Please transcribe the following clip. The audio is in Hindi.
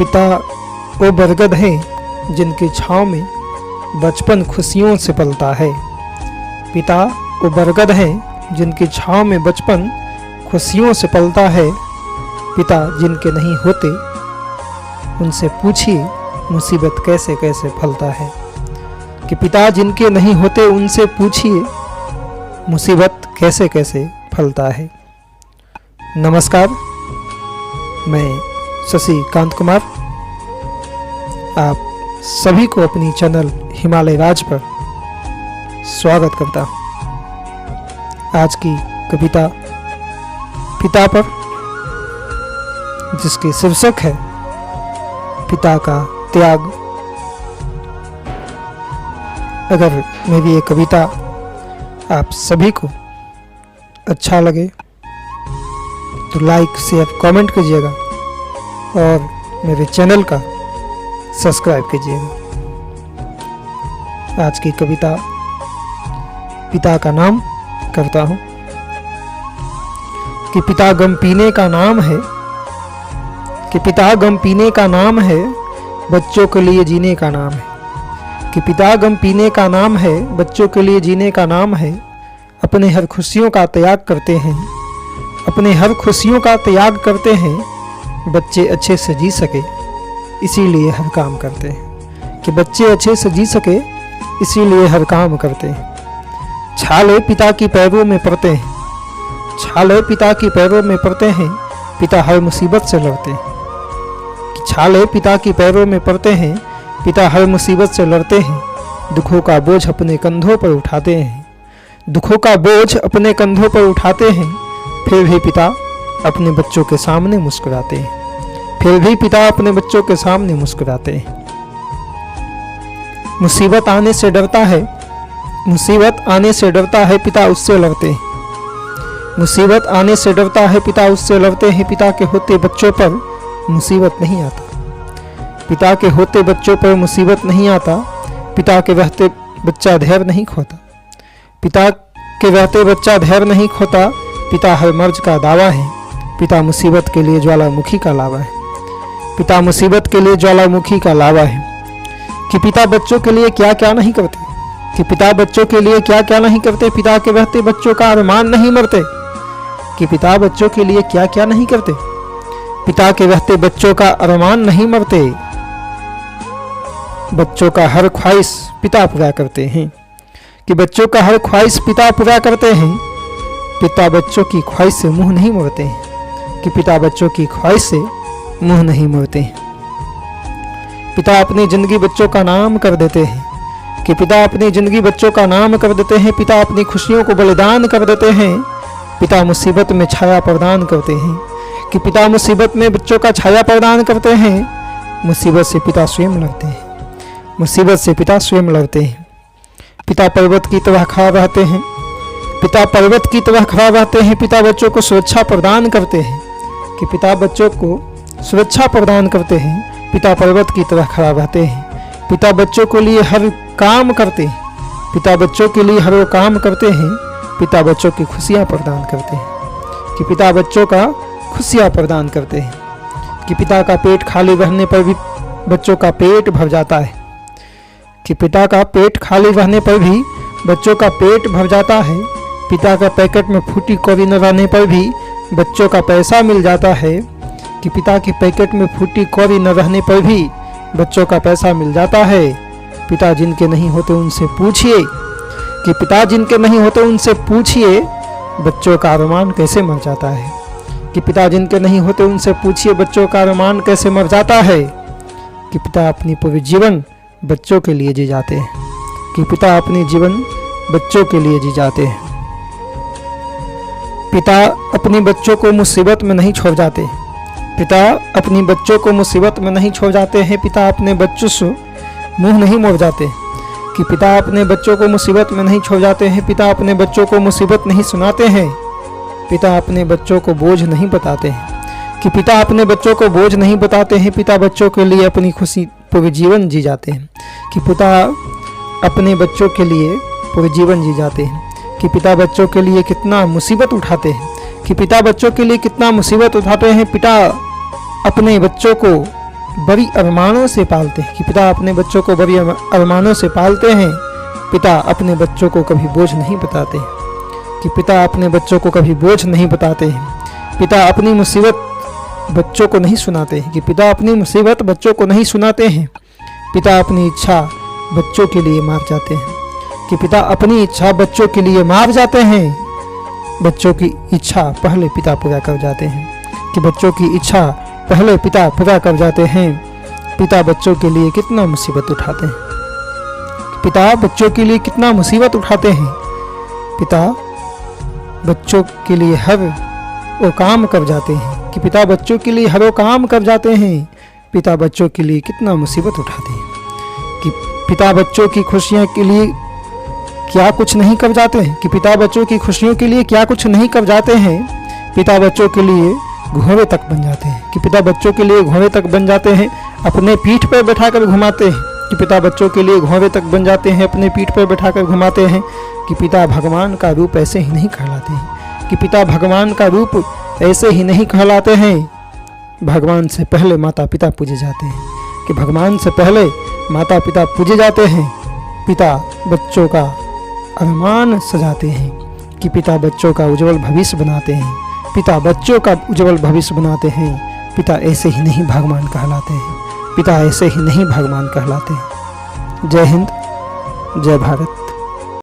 पिता वो बरगद हैं जिनकी छाँव में बचपन खुशियों से पलता है। पिता वो बरगद हैं जिनकी छाँव में बचपन खुशियों से पलता है। पिता जिनके नहीं होते उनसे पूछिए मुसीबत कैसे कैसे फलता है। कि पिता जिनके नहीं होते उनसे पूछिए मुसीबत कैसे कैसे फलता है। नमस्कार, मैं शशि कांत कुमार आप सभी को अपनी चैनल हिमालय राज पर स्वागत करता हूँ। आज की कविता पिता पर, जिसकी शीर्षक है पिता का त्याग। अगर मेरी ये कविता आप सभी को अच्छा लगे तो लाइक शेयर कमेंट कीजिएगा और मेरे चैनल का सब्सक्राइब कीजिएगा। आज की कविता पिता का नाम करता हूँ कि पिता गम पीने का नाम है, कि पिता गम पीने का नाम है, बच्चों के लिए जीने का नाम है। कि पिता गम पीने का नाम है, बच्चों के लिए जीने का नाम है। अपने हर खुशियों का त्याग करते हैं, अपने हर खुशियों का त्याग करते हैं। बच्चे अच्छे से जी सके इसीलिए हर काम करते हैं। कि बच्चे अच्छे से जी सके इसीलिए हर काम करते हैं। छाले पिता की पैरों में पड़ते हैं, छाले पिता की पैरों में पड़ते हैं। पिता हर मुसीबत से लड़ते हैं। छाले पिता की पैरों में पड़ते हैं, पिता हर मुसीबत से लड़ते हैं। दुखों का बोझ अपने कंधों पर उठाते हैं, दुखों का बोझ अपने कंधों पर उठाते हैं। फिर भी पिता अपने बच्चों के सामने मुस्कुराते हैं, फिर भी पिता अपने बच्चों के सामने मुस्कुराते हैं। मुसीबत आने से डरता है, मुसीबत आने से डरता है, पिता उससे लड़ते हैं। मुसीबत आने से डरता है, पिता उससे लड़ते हैं। पिता के होते बच्चों पर मुसीबत नहीं आता, पिता के होते बच्चों पर मुसीबत नहीं आता। पिता के रहते बच्चा धैर्य नहीं खोता, पिता के रहते बच्चा धैर्य नहीं खोता। पिता हर मर्ज का दावा है, पिता मुसीबत के लिए ज्वालामुखी का लावा है, पिता मुसीबत के लिए ज्वालामुखी का लावा है। कि पिता बच्चों के लिए क्या क्या नहीं करते, कि पिता बच्चों के लिए क्या क्या नहीं करते। पिता के रहते बच्चों का अरमान नहीं मरते, कि पिता बच्चों के लिए क्या क्या नहीं करते। पिता के रहते बच्चों का अरमान नहीं मरते। बच्चों का हर ख्वाहिश पिता पूरा करते हैं, कि बच्चों का हर ख्वाहिश पिता पूरा करते हैं। पिता बच्चों की ख्वाहिश से मुंह नहीं मोड़ते हैं, कि पिता बच्चों की ख्वाहिश से मुंह नहीं मोड़ते हैं। पिता अपनी जिंदगी बच्चों का नाम कर देते हैं, कि पिता अपनी जिंदगी बच्चों का नाम कर देते हैं। पिता अपनी खुशियों को बलिदान कर देते हैं। पिता मुसीबत में छाया प्रदान करते हैं, कि पिता मुसीबत में बच्चों का छाया प्रदान करते हैं। मुसीबत से पिता स्वयं लड़ते हैं, मुसीबत से पिता स्वयं लड़ते हैं। पिता पर्वत की तरह खड़ा रहते हैं, पिता पर्वत की तरह खड़ा रहते हैं। पिता बच्चों को सुरक्षा प्रदान करते हैं, कि पिता बच्चों को सुरक्षा प्रदान करते हैं। पिता पर्वत की तरह खड़ा रहते हैं। पिता बच्चों के लिए हर काम करते हैं, पिता बच्चों के लिए हर वो काम करते हैं। पिता बच्चों की खुशियाँ प्रदान करते हैं, कि पिता बच्चों का खुशियाँ प्रदान करते हैं। कि पिता का पेट खाली रहने पर भी बच्चों का पेट भर जाता है, कि पिता का पेट खाली रहने पर भी बच्चों का पेट भर जाता है। पिता का पैकेट में फूटी कौड़ी न रहने पर भी बच्चों का पैसा मिल जाता है, कि पिता के पैकेट में फूटी कौड़ी न रहने पर भी बच्चों का पैसा मिल जाता है। पिता जिनके नहीं होते उनसे पूछिए, कि पिता जिनके नहीं होते उनसे पूछिए बच्चों का अरमान कैसे मर जाता है। कि पिता जिनके नहीं होते उनसे पूछिए बच्चों का अरमान कैसे मर जाता है। कि पिता अपनी पूरी जीवन बच्चों के लिए जी जाते हैं, कि पिता अपनी जीवन बच्चों के लिए जी जाते हैं। पिता अपने बच्चों को मुसीबत में नहीं छोड़ जाते, पिता अपनी बच्चों को मुसीबत में नहीं छोड़ जाते हैं। पिता अपने बच्चों से मुंह नहीं मोड़ जाते, कि पिता अपने बच्चों को मुसीबत में नहीं छोड़ जाते हैं। पिता अपने बच्चों को मुसीबत नहीं सुनाते हैं। पिता अपने बच्चों को बोझ नहीं बताते हैं, कि पिता अपने बच्चों को बोझ नहीं बताते हैं। पिता बच्चों के लिए अपनी खुशी पूरे जीवन जी जाते हैं, कि पिता अपने बच्चों के लिए पूरे जीवन जी जाते हैं। कि पिता बच्चों के लिए कितना मुसीबत उठाते हैं, कि पिता बच्चों के लिए कितना मुसीबत उठाते हैं। पिता अपने बच्चों को बड़ी अरमानों से पालते हैं, कि पिता अपने बच्चों को बड़ी अरमानों से पालते हैं। पिता अपने बच्चों को कभी बोझ नहीं बताते, कि पिता अपने बच्चों को कभी बोझ नहीं बताते हैं। पिता अपनी मुसीबत बच्चों को नहीं सुनाते हैं, कि पिता अपनी मुसीबत बच्चों को नहीं सुनाते हैं। पिता अपनी इच्छा बच्चों के लिए मार जाते हैं, कि पिता अपनी इच्छा बच्चों के लिए मार जाते हैं। बच्चों की इच्छा पहले पिता पूरा कर जाते हैं, कि बच्चों की इच्छा पहले पिता पूरा कर जाते हैं। पिता बच्चों के लिए कितना मुसीबत उठाते हैं, पिता बच्चों के लिए कितना मुसीबत उठाते हैं। पिता बच्चों के लिए हर वो काम कर जाते हैं, कि पिता बच्चों के लिए हर वो काम कर जाते हैं। पिता बच्चों के लिए कितना मुसीबत उठाते हैं, कि पिता बच्चों की खुशियों के लिए क्या कुछ नहीं कर जाते हैं, कि पिता बच्चों की खुशियों के लिए क्या कुछ नहीं कर जाते हैं। पिता बच्चों के लिए घोड़े तक बन जाते हैं, कि पिता बच्चों के लिए घोड़े तक बन जाते हैं, अपने पीठ पर बैठाकर घुमाते हैं। कि पिता बच्चों के लिए घोड़े तक बन जाते हैं, अपने पीठ पर बैठाकर घुमाते हैं। कि पिता भगवान का रूप ऐसे ही नहीं कहलाते हैं, कि पिता भगवान का रूप ऐसे ही नहीं कहलाते हैं। भगवान से पहले माता पिता पूजे जाते हैं, कि भगवान से पहले माता पिता पूजे जाते हैं। पिता बच्चों का अरमान सजाते हैं, कि पिता बच्चों का उज्जवल भविष्य बनाते हैं। पिता बच्चों का उज्जवल भविष्य बनाते हैं। पिता ऐसे ही नहीं भगवान कहलाते हैं, पिता ऐसे ही नहीं भगवान कहलाते हैं। जय हिंद, जय भारत।